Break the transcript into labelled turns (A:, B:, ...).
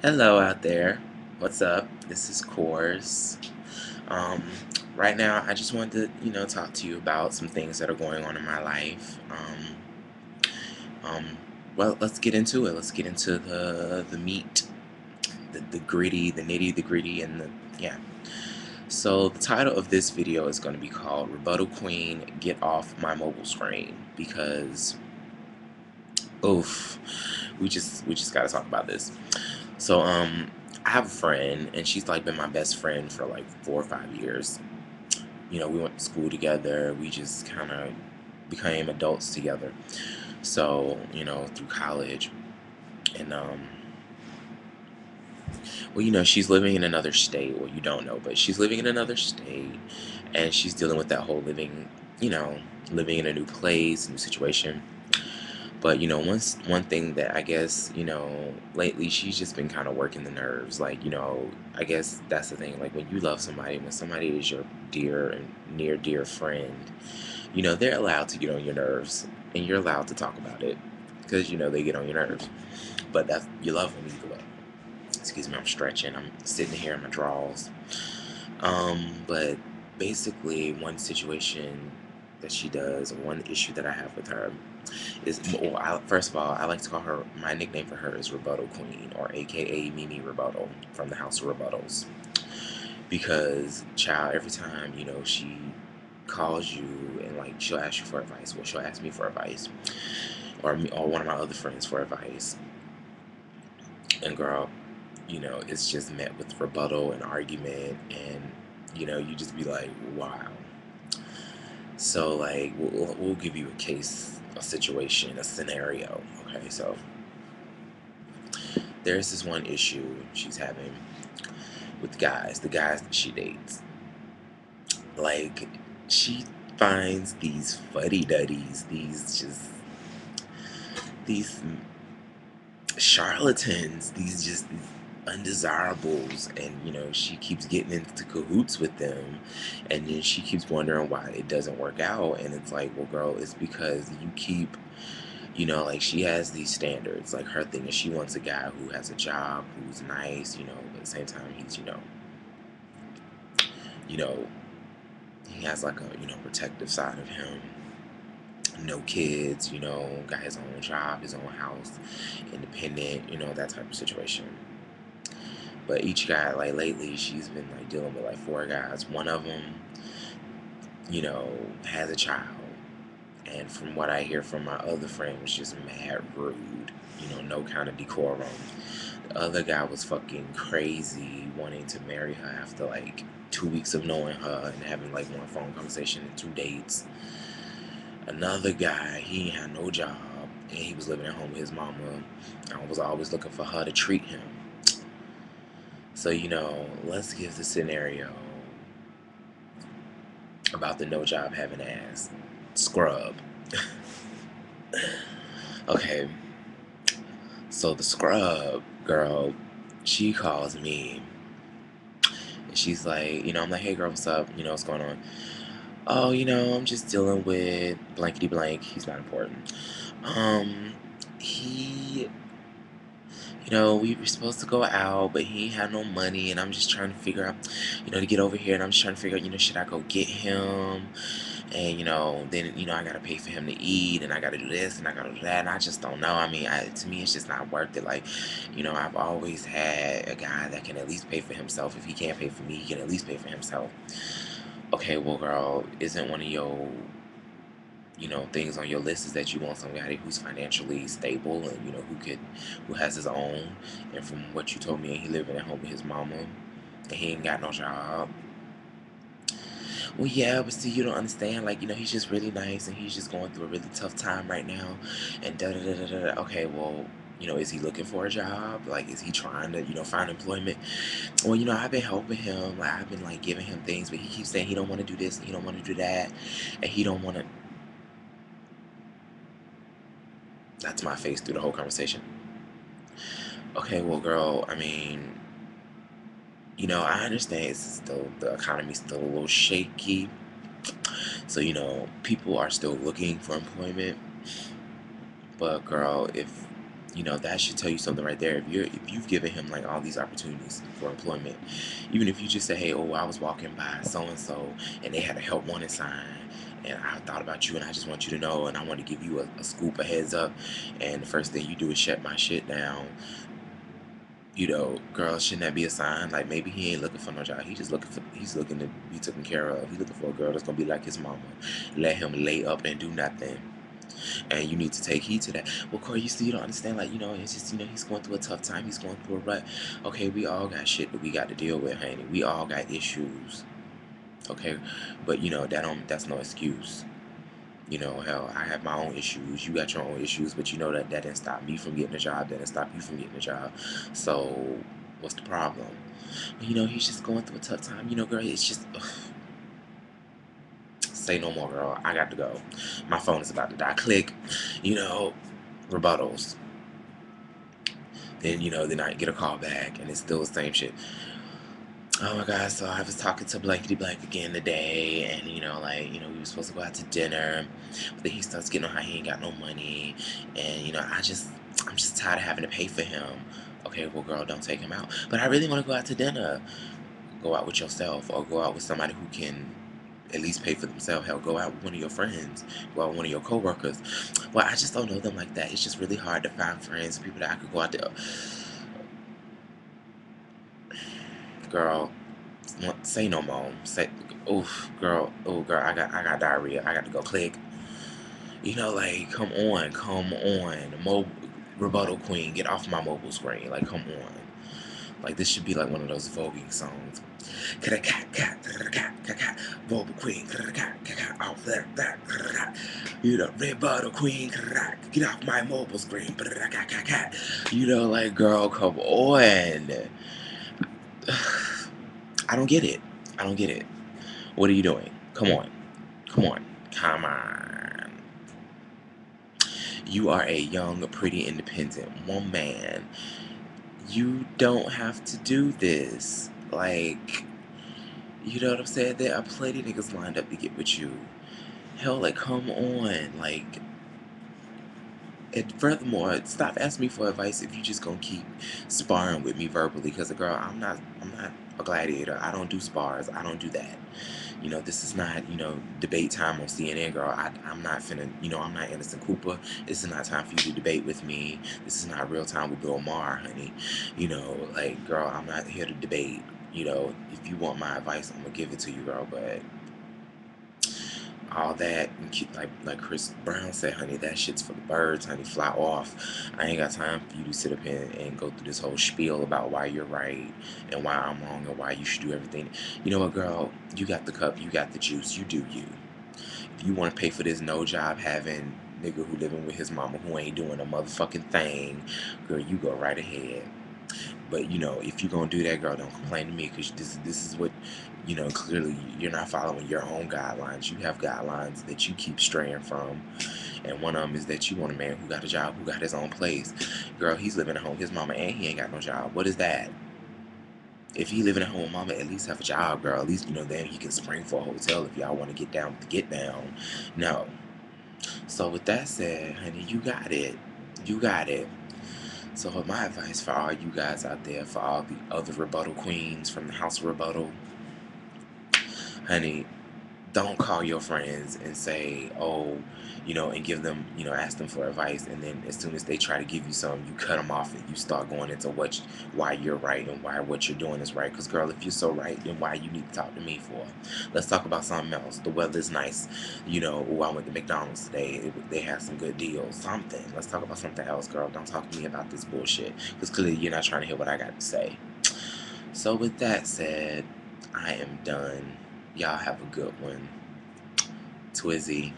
A: Hello out there. What's up? This is Course. Um, right now, I just wanted to, talk to you about some things that are going on in my life. Um, well, let's get into it. Let's get into the meat, the gritty, the nitty, the gritty, and the yeah. So the title of this video is going to be called "Rebuttal Queen, Get Off My Mobile Screen," because oof, we just got to talk about this. So I have a friend and she's like been my best friend for like 4 or 5 years. We went to school together. We just kind of became adults together. So, through college and well, she's living in another state. Well, you don't know, but she's living in another state and she's dealing with that whole you know, living in a new place, new situation. But one thing that I guess lately she's just been kind of working the nerves. Like I guess that's the thing. Like when you love somebody, when somebody is your dear and near dear friend, they're allowed to get on your nerves, and you're allowed to talk about it because they get on your nerves. But that's you love them either way. Excuse me, I'm stretching. I'm sitting here in my drawers. But basically, one situation that she does, one issue that I have with her is, well, first of all, I like to call her, my nickname for her is Rebuttal Queen, or AKA Mimi Rebuttal from the House of Rebuttals. Because, child, every time, she calls you and, like, she'll ask you for advice. Well, she'll ask me for advice, or one of my other friends for advice. And, girl, it's just met with rebuttal and argument, and, you just be like, wow. So, like, we'll give you a case, a situation, a scenario. Okay, so there's this one issue she's having with the guys that she dates. Like, she finds these fuddy duddies, these charlatans, these undesirables, and she keeps getting into cahoots with them, and then she keeps wondering why it doesn't work out. And it's like, well, girl, it's because you keep like, she has these standards. Like, her thing is she wants a guy who has a job, who's nice, but at the same time he's you know he has like a protective side of him, no kids, got his own job, his own house, independent, that type of situation. But each guy, like, lately she's been like dealing with like four guys. One of them you know has a child, and from what I hear from my other friend, was just mad rude, no kind of decorum. The other guy was fucking crazy, wanting to marry her after like 2 weeks of knowing her and having like one phone conversation and two dates. Another guy, he had no job and he was living at home with his mama. I was always looking for her to treat him. So, let's give the scenario about the no job having ass scrub. Okay, so the scrub girl, she calls me and she's like, I'm like, hey girl, what's up? What's going on? Oh, I'm just dealing with blankety blank. He's not important. He we were supposed to go out, but he ain't had no money, and I'm just trying to figure out, to get over here, and I'm just trying to figure out, should I go get him? And, then, I gotta pay for him to eat, and I gotta do this, and I gotta do that, and I just don't know. I mean, to me, it's just not worth it. Like, I've always had a guy that can at least pay for himself. If he can't pay for me, he can at least pay for himself. Okay, well, girl, isn't one of your things on your list is that you want somebody who's financially stable and who has his own. And from what you told me, he living at home with his mama and he ain't got no job. Well, yeah, but see, you don't understand. Like, he's just really nice and he's just going through a really tough time right now. And da da da da da. Da. Okay, well, is he looking for a job? Like, is he trying to, find employment? Well, I've been helping him. Like, I've been like giving him things, but he keeps saying he don't want to do this, and he don't want to do that, and he don't want to. That's my face through the whole conversation. Okay, well, girl, I mean, I understand it's still, the economy's still a little shaky. So, people are still looking for employment. But, girl, if You know, that should tell you something right there. If you've given him like all these opportunities for employment, even if you just say, hey, oh, I was walking by so and so and they had a help wanted sign, and I thought about you and I just want you to know and I want to give you a scoop, a heads up, and the first thing you do is shut my shit down. You know, girl, shouldn't that be a sign? Like, maybe he ain't looking for no job. He's looking to be taken care of. He's looking for a girl that's gonna be like his mama. Let him lay up and do nothing. And you need to take heed to that. Well, Corey, you still you don't understand. Like, you know, it's just, you know, he's going through a tough time. He's going through a rut. Okay, we all got shit that we got to deal with, honey. We all got issues. Okay, but you know that's no excuse. You know, hell, I have my own issues. You got your own issues, but you know that didn't stop me from getting a job. That didn't stop you from getting a job. So, what's the problem? You know, he's just going through a tough time. You know, girl, it's just say no more, girl. I got to go. My phone is about to die. Click. You know, rebuttals. Then, you know, then I get a call back and it's still the same shit. Oh my god, so I was talking to Blankety Blank again today, and you know, like, you know, we were supposed to go out to dinner, but then he starts getting on how he ain't got no money, and you know, I'm just tired of having to pay for him. Okay, well, girl, don't take him out. But I really want to go out to dinner. Go out with yourself, or go out with somebody who can at least pay for themselves. Hell, go out with one of your friends, go out with one of your coworkers. Well, I just don't know them like that. It's just really hard to find friends, people that I could go out there. Girl, say no more. Say, oof, girl, oh girl, I got diarrhea. I got to go. Click. You know, like, come on, come on, rebuttal queen, get off my mobile screen. Like, come on. Like, this should be like one of those voguing songs. Mobile queen, off that. You know, rebuttal queen, get off my mobile screen. You know, like, girl, come on. I don't get it. I don't get it. What are you doing? Come on. Come on. Come on. You are a young, pretty, independent woman. You don't have to do this. Like, you know what I'm saying? There are plenty of niggas lined up to get with you. Hell, like, come on. Like, and furthermore, stop asking me for advice if you just gonna keep sparring with me verbally. Because, girl, I'm not a gladiator. I don't do spars. I don't do that. You know, this is not, you know, debate time on CNN, girl. I'm not finna, you know, I'm not Anderson Cooper. This is not time for you to debate with me. This is not real time with Bill Maher, honey. You know, like, girl, I'm not here to debate. You know, if you want my advice, I'm gonna give it to you, girl. But all that, like Chris Brown said, honey, that shit's for the birds, honey. Fly off. I ain't got time for you to sit up here and go through this whole spiel about why you're right and why I'm wrong and why you should do everything. You know what, girl? You got the cup, you got the juice, you do you. If you want to pay for this no job having nigga who living with his mama who ain't doing a motherfucking thing, girl, you go right ahead. But you know, if you're gonna do that, girl, don't complain to me, because this is what, you know, clearly you're not following your own guidelines. You have guidelines that you keep straying from, and one of them is that you want a man who got a job, who got his own place. Girl, he's living at home with his mama and he ain't got no job. What is that? If he living at home with mama, at least have a job, girl. At least, you know, then he can spring for a hotel if y'all want to get down with the get down. No. So with that said, honey, you got it. You got it. So my advice for all you guys out there, for all the other rebuttal queens from the House of Rebuttal, honey, don't call your friends and say, oh, you know, and give them, you know, ask them for advice, and then as soon as they try to give you some, you cut them off and you start going into why you're right and why what you're doing is right. Because, girl, if you're so right, then why you need to talk to me for? Let's talk about something else. The weather's nice. You know, oh, I went to McDonald's today. They had some good deals. Something. Let's talk about something else, girl. Don't talk to me about this bullshit, because clearly you're not trying to hear what I got to say. So with that said, I am done. Y'all have a good one. Twizzy.